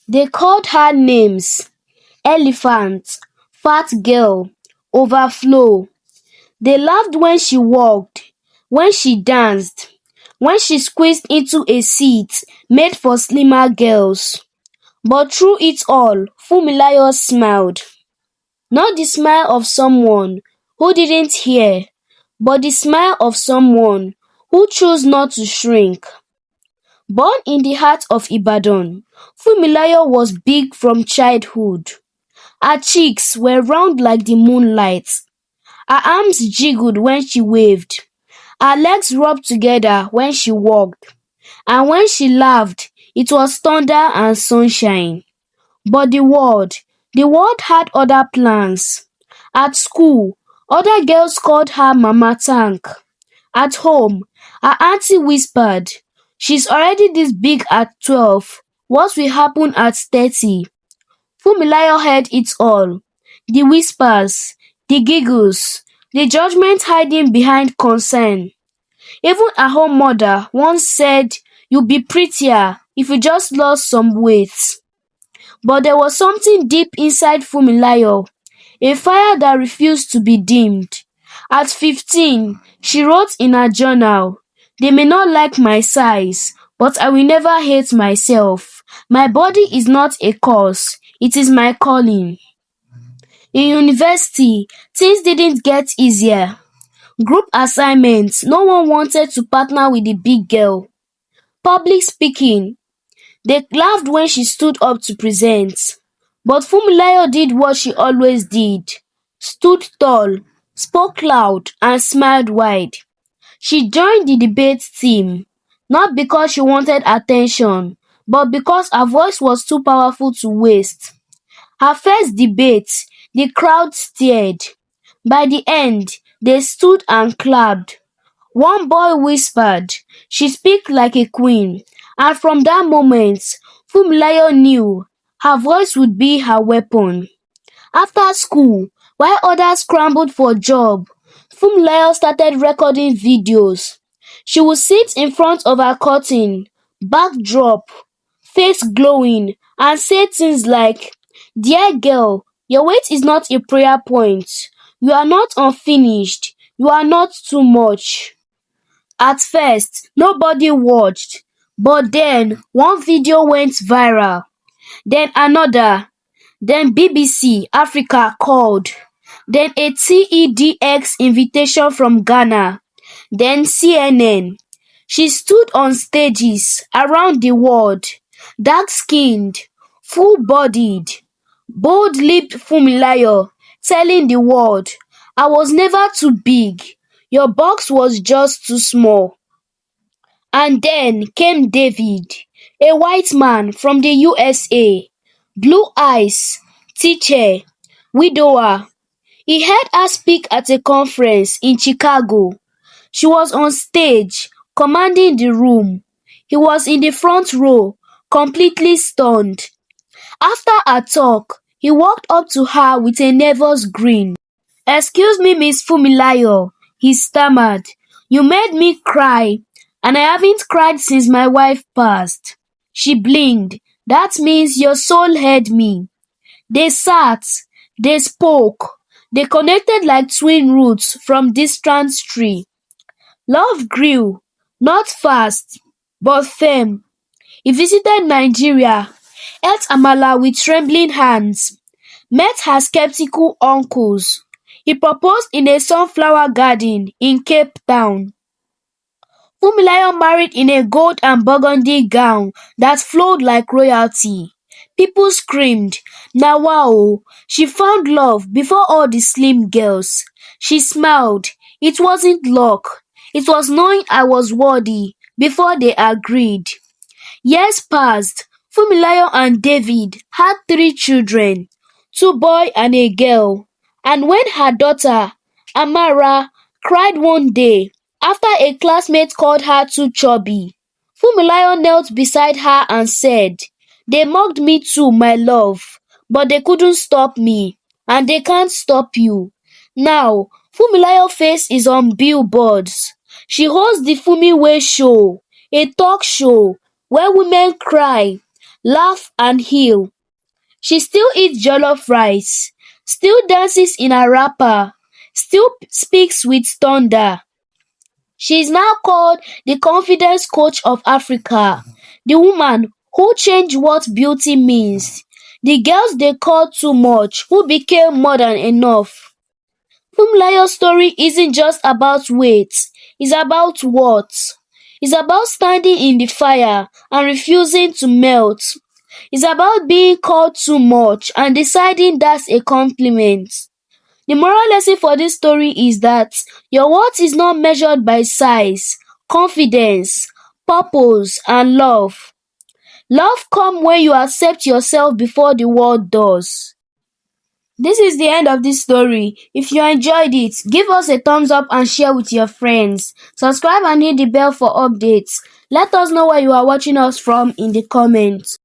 They called her names: elephant, fat girl, overflow. They laughed when she walked, when she danced, when she squeezed into a seat made for slimmer girls. But through it all, Fumilayo smiled. Not the smile of someone who didn't hear, but the smile of someone who chose not to shrink. Born in the heart of Ibadan, Fumilayo was big from childhood. Her cheeks were round like the moonlight. Her arms jiggled when she waved. Her legs rubbed together when she walked. And when she laughed, it was thunder and sunshine. But the world had other plans. At school, other girls called her Mama Tank. At home, her auntie whispered, "She's already this big at 12. What will happen at 30?" Fumilayo heard it all: the whispers, the giggles, the judgment hiding behind concern. Even her own mother once said, "You'll be prettier if you just lost some weight." But there was something deep inside Fumilayo, a fire that refused to be dimmed. At 15, she wrote in her journal, "They may not like my size, but I will never hate myself. My body is not a curse, it is my calling." In university, things didn't get easier. Group assignments: no one wanted to partner with the big girl. Public speaking: they laughed when she stood up to present. But Fumilayo did what she always did: stood tall, spoke loud, and smiled wide. She joined the debate team, not because she wanted attention, but because her voice was too powerful to waste. Her first debate, the crowd stared. By the end, they stood and clapped. One boy whispered, "She speaks like a queen," and from that moment, Fumilayo knew her voice would be her weapon. After school, while others scrambled for jobs, Fumilayo started recording videos. She would sit in front of her curtain, backdrop, face glowing, and say things like, "Dear girl, your weight is not a prayer point. You are not unfinished. You are not too much." At first, nobody watched, but then one video went viral, then another, then BBC Africa called, then a TEDx invitation from Ghana, then CNN. She stood on stages around the world, dark-skinned, full-bodied, bold-lipped Fumilayo, telling the world, "I was never too big. Your box was just too small." And then came David, a white man from the USA, blue eyes, teacher, widower. He heard her speak at a conference in Chicago. She was on stage, commanding the room. He was in the front row, completely stunned. After her talk, he walked up to her with a nervous grin. "Excuse me, Miss Fumilayo," he stammered. "You made me cry, and I haven't cried since my wife passed." She blinked. "That means your soul heard me." They sat, they spoke, they connected like twin roots from distant tree. Love grew, not fast, but firm. He visited Nigeria, ate amala with trembling hands, met her skeptical uncles. He proposed in a sunflower garden in Cape Town. Fumilayo married in a gold and burgundy gown that flowed like royalty. People screamed, "Nawa o, she found love before all the slim girls." She smiled. It wasn't luck. It was knowing I was worthy before they agreed. Years passed. Fumilayo and David had 3 children, 2 boys and a girl. And when her daughter, Amara, cried one day after a classmate called her too chubby, Fumilayo knelt beside her and said, "They mocked me too, my love, but they couldn't stop me, and they can't stop you." Now, Fumilayo's face is on billboards. She hosts the Fumiway Show, a talk show where women cry, laugh and heal. She still eats jollof rice, still dances in a wrapper, still speaks with thunder. She is now called the confidence coach of Africa, the woman who changed what beauty means, the girls they called too much who became more than enough. Fumilayo's story isn't just about weight, it's about what? It's about standing in the fire and refusing to melt. It's about being called too much and deciding that's a compliment. The moral lesson for this story is that your worth is not measured by size, confidence, purpose, and love. Love comes when you accept yourself before the world does. This is the end of this story. If you enjoyed it, give us a thumbs up and share with your friends. Subscribe and hit the bell for updates. Let us know where you are watching us from in the comments.